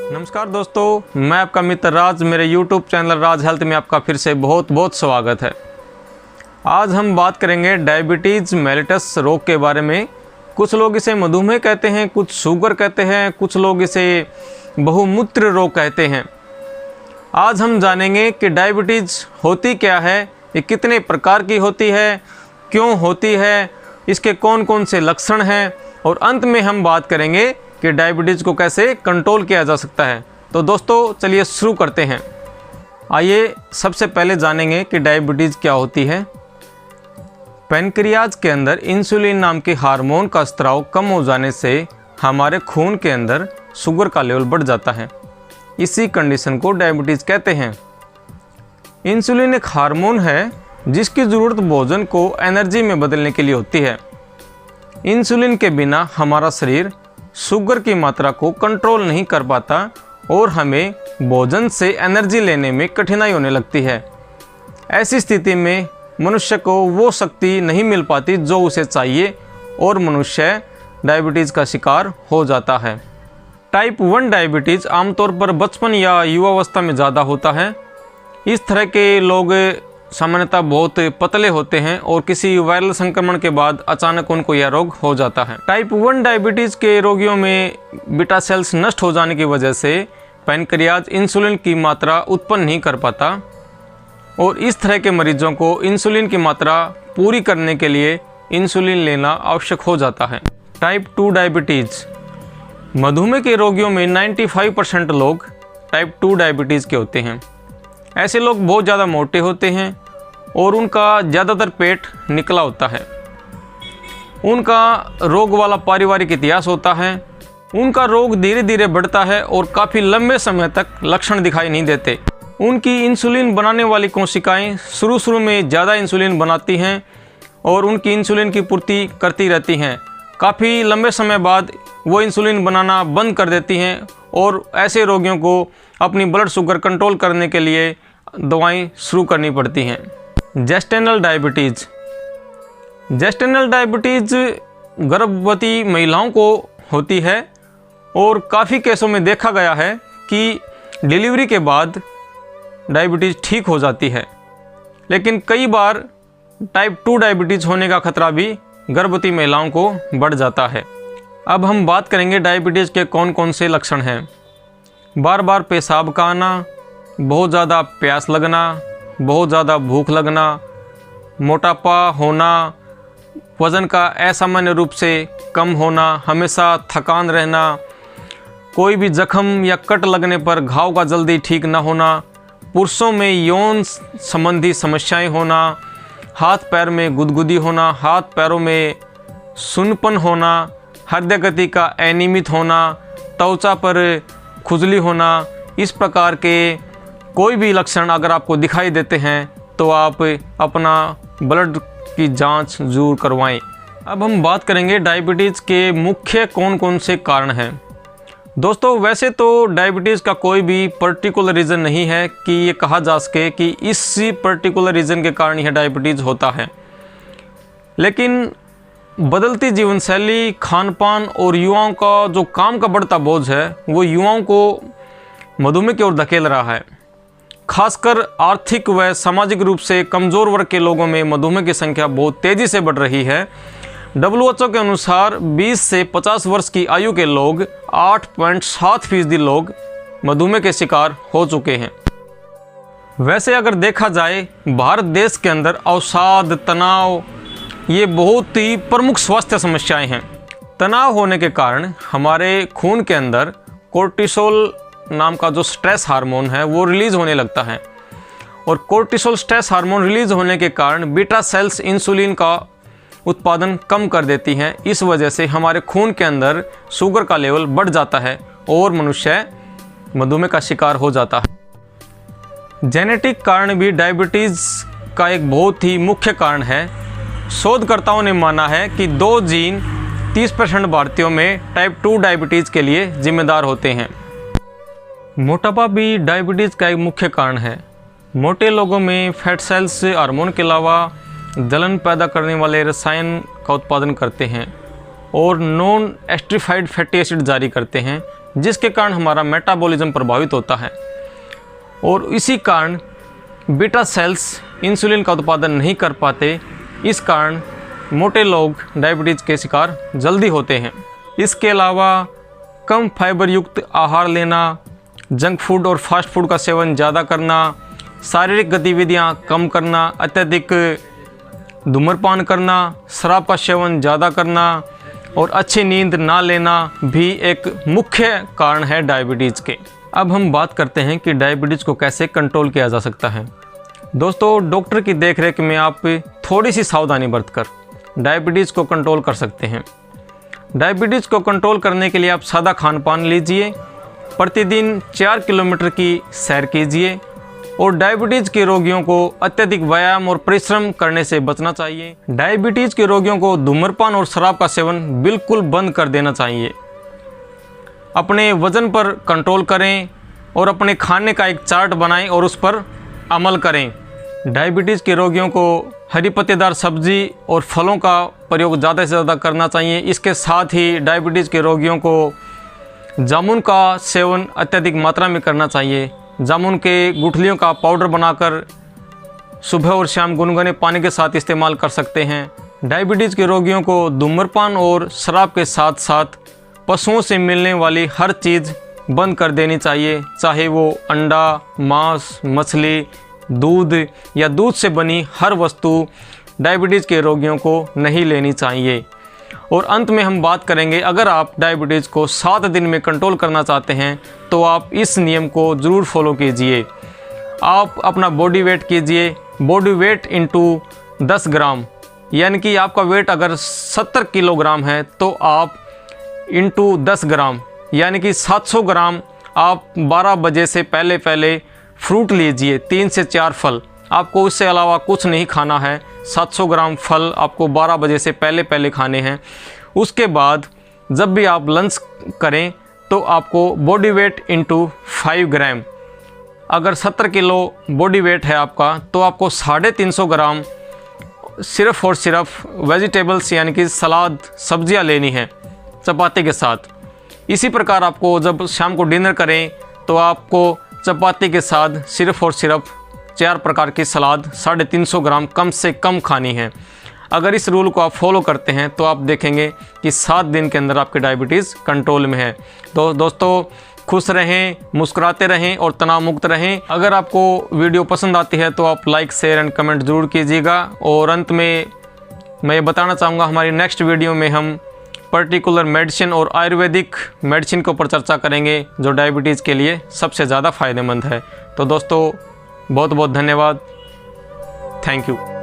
नमस्कार दोस्तों, मैं आपका मित्र राज। मेरे YouTube चैनल राज हेल्थ में आपका फिर से बहुत बहुत स्वागत है। आज हम बात करेंगे डायबिटीज़ मेलिटस रोग के बारे में। कुछ लोग इसे मधुमेह कहते हैं, कुछ शुगर कहते हैं, कुछ लोग इसे बहुमूत्र रोग कहते हैं। आज हम जानेंगे कि डायबिटीज़ होती क्या है, ये कितने प्रकार की होती है, क्यों होती है, इसके कौन कौन से लक्षण हैं, और अंत में हम बात करेंगे कि डायबिटीज़ को कैसे कंट्रोल किया जा सकता है। तो दोस्तों चलिए शुरू करते हैं। आइए सबसे पहले जानेंगे कि डायबिटीज़ क्या होती है। पैनक्रियाज के अंदर इंसुलिन नाम के हार्मोन का स्त्राव कम हो जाने से हमारे खून के अंदर शुगर का लेवल बढ़ जाता है। इसी कंडीशन को डायबिटीज़ कहते हैं। इंसुलिन एक हार्मोन है जिसकी ज़रूरत भोजन को एनर्जी में बदलने के लिए होती है। इंसुलिन के बिना हमारा शरीर शुगर की मात्रा को कंट्रोल नहीं कर पाता और हमें भोजन से एनर्जी लेने में कठिनाई होने लगती है। ऐसी स्थिति में मनुष्य को वो शक्ति नहीं मिल पाती जो उसे चाहिए और मनुष्य डायबिटीज़ का शिकार हो जाता है। टाइप 1 डायबिटीज़ आमतौर पर बचपन या युवावस्था में ज़्यादा होता है। इस तरह के लोग सामान्यतः बहुत पतले होते हैं और किसी वायरल संक्रमण के बाद अचानक उनको यह रोग हो जाता है। टाइप 1 डायबिटीज़ के रोगियों में बीटा सेल्स नष्ट हो जाने की वजह से पैनक्रियाज इंसुलिन की मात्रा उत्पन्न नहीं कर पाता और इस तरह के मरीजों को इंसुलिन की मात्रा पूरी करने के लिए इंसुलिन लेना आवश्यक हो जाता है। टाइप 2 डायबिटीज़ मधुमेह के रोगियों में 95% लोग टाइप 2 डायबिटीज़ के होते हैं। ऐसे लोग बहुत ज़्यादा मोटे होते हैं और उनका ज़्यादातर पेट निकला होता है। उनका रोग वाला पारिवारिक इतिहास होता है। उनका रोग धीरे धीरे बढ़ता है और काफ़ी लंबे समय तक लक्षण दिखाई नहीं देते। उनकी इंसुलिन बनाने वाली कोशिकाएं शुरू में ज़्यादा इंसुलिन बनाती हैं और उनकी इंसुलिन की पूर्ति करती रहती हैं। काफ़ी लंबे समय बाद वो इंसुलिन बनाना बंद कर देती हैं और ऐसे रोगियों को अपनी ब्लड शुगर कंट्रोल करने के लिए दवाएं शुरू करनी पड़ती हैं। जेस्टेनल डायबिटीज़ गर्भवती महिलाओं को होती है और काफ़ी केसों में देखा गया है कि डिलीवरी के बाद डायबिटीज़ ठीक हो जाती है, लेकिन कई बार टाइप 2 डायबिटीज़ होने का खतरा भी गर्भवती महिलाओं को बढ़ जाता है। अब हम बात करेंगे डायबिटीज़ के कौन कौन से लक्षण हैं। बार बार पेशाब का आना, बहुत ज़्यादा प्यास लगना, बहुत ज़्यादा भूख लगना, मोटापा होना, वज़न का असामान्य रूप से कम होना, हमेशा थकान रहना, कोई भी जख्म या कट लगने पर घाव का जल्दी ठीक न होना, पुरुषों में यौन संबंधी समस्याएं होना, हाथ पैर में गुदगुदी होना, हाथ पैरों में सुन्नपन होना, हृदय गति का अनियमित होना, त्वचा पर खुजली होना, इस प्रकार के कोई भी लक्षण अगर आपको दिखाई देते हैं तो आप अपना ब्लड की जांच जरूर करवाएं। अब हम बात करेंगे डायबिटीज़ के मुख्य कौन कौन से कारण हैं। दोस्तों वैसे तो डायबिटीज़ का कोई भी पर्टिकुलर रीज़न नहीं है कि ये कहा जा सके कि इसी पर्टिकुलर रीज़न के कारण यह डायबिटीज़ होता है, लेकिन बदलती जीवन शैली, खान पान और युवाओं का जो काम का बढ़ता बोझ है वो युवाओं को मधुमेह की ओर धकेल रहा है। खासकर आर्थिक व सामाजिक रूप से कमज़ोर वर्ग के लोगों में मधुमेह की संख्या बहुत तेज़ी से बढ़ रही है। WHO के अनुसार 20 से 50 वर्ष की आयु के लोग 8.7% लोग मधुमेह के शिकार हो चुके हैं। वैसे अगर देखा जाए भारत देश के अंदर अवसाद, तनाव ये बहुत ही प्रमुख स्वास्थ्य समस्याएं हैं। तनाव होने के कारण हमारे खून के अंदर कोर्टिसोल नाम का जो स्ट्रेस हार्मोन है वो रिलीज़ होने लगता है और कोर्टिसोल स्ट्रेस हार्मोन रिलीज़ होने के कारण बीटा सेल्स इंसुलिन का उत्पादन कम कर देती हैं। इस वजह से हमारे खून के अंदर शुगर का लेवल बढ़ जाता है और मनुष्य मधुमेह का शिकार हो जाता है। जेनेटिक कारण भी डायबिटीज़ का एक बहुत ही मुख्य कारण है। शोधकर्ताओं ने माना है कि 2 जीन 30% भारतीयों में टाइप 2 डायबिटीज़ के लिए जिम्मेदार होते हैं। मोटापा भी डायबिटीज़ का एक मुख्य कारण है। मोटे लोगों में फैट सेल्स हार्मोन के अलावा जलन पैदा करने वाले रसायन का उत्पादन करते हैं और नॉन एस्ट्रिफाइड फैटी एसिड जारी करते हैं। जिसके कारण हमारा मेटाबॉलिज्म प्रभावित होता है और इसी कारण बीटा सेल्स इंसुलिन का उत्पादन नहीं कर पाते। इस कारण मोटे लोग डायबिटीज़ के शिकार जल्दी होते हैं। इसके अलावा कम फाइबर युक्त आहार लेना, जंक फूड और फास्ट फूड का सेवन ज़्यादा करना, शारीरिक गतिविधियां कम करना, अत्यधिक धूम्रपान करना, शराब का सेवन ज़्यादा करना और अच्छी नींद ना लेना भी एक मुख्य कारण है डायबिटीज़ के। अब हम बात करते हैं कि डायबिटीज़ को कैसे कंट्रोल किया जा सकता है। दोस्तों, डॉक्टर की देखरेख में आप थोड़ी सी सावधानी बरतकर डायबिटीज़ को कंट्रोल कर सकते हैं। डायबिटीज़ को कंट्रोल करने के लिए आप सादा खान पान लीजिए, प्रतिदिन 4 किलोमीटर की सैर कीजिए और डायबिटीज़ के रोगियों को अत्यधिक व्यायाम और परिश्रम करने से बचना चाहिए। डायबिटीज़ के रोगियों को धूम्रपान और शराब का सेवन बिल्कुल बंद कर देना चाहिए। अपने वज़न पर कंट्रोल करें और अपने खाने का एक चार्ट बनाएं और उस पर अमल करें। डायबिटीज़ के रोगियों को हरी पत्तेदार सब्जी और फलों का प्रयोग ज़्यादा से ज़्यादा करना चाहिए। इसके साथ ही डायबिटीज़ के रोगियों को जामुन का सेवन अत्यधिक मात्रा में करना चाहिए। जामुन के गुठलियों का पाउडर बनाकर सुबह और शाम गुनगुने पानी के साथ इस्तेमाल कर सकते हैं। डायबिटीज़ के रोगियों को धूम्रपान और शराब के साथ साथ पशुओं से मिलने वाली हर चीज़ बंद कर देनी चाहिए, चाहे वो अंडा, मांस, मछली, दूध या दूध से बनी हर वस्तु डायबिटीज़ के रोगियों को नहीं लेनी चाहिए। और अंत में हम बात करेंगे, अगर आप डायबिटीज़ को 7 दिन में कंट्रोल करना चाहते हैं तो आप इस नियम को ज़रूर फॉलो कीजिए। आप अपना बॉडी वेट कीजिए, बॉडी वेट इंटू 10 ग्राम, यानी कि आपका वेट अगर 70 किलोग्राम है तो आप इंटू 10 ग्राम यानी कि 700 ग्राम आप 12 बजे से पहले फ्रूट लीजिए, 3 से 4 फल। आपको इससे अलावा कुछ नहीं खाना है। 700 ग्राम फल आपको 12 बजे से पहले खाने हैं। उसके बाद जब भी आप लंच करें तो आपको बॉडी वेट इंटू 5 ग्राम, अगर 70 किलो बॉडी वेट है आपका तो आपको 350 ग्राम सिर्फ़ और सिर्फ वेजिटेबल्स यानी कि सलाद, सब्जियां लेनी है चपाती के साथ। इसी प्रकार आपको जब शाम को डिनर करें तो आपको चपाती के साथ सिर्फ़ और सिर्फ 4 प्रकार की सलाद 350 ग्राम कम से कम खानी है। अगर इस रूल को आप फॉलो करते हैं तो आप देखेंगे कि 7 दिन के अंदर आपकी डायबिटीज़ कंट्रोल में है। तो दोस्तों, खुश रहें, मुस्कुराते रहें और तनाव मुक्त रहें। अगर आपको वीडियो पसंद आती है तो आप लाइक, शेयर एंड कमेंट ज़रूर कीजिएगा। और अंत में मैं ये बताना चाहूँगा, हमारी नेक्स्ट वीडियो में हम पर्टिकुलर मेडिसिन और आयुर्वेदिक मेडिसिन के ऊपर चर्चा करेंगे जो डायबिटीज़ के लिए सबसे ज़्यादा फ़ायदेमंद है। तो दोस्तों, बहुत बहुत धन्यवाद। Thank you.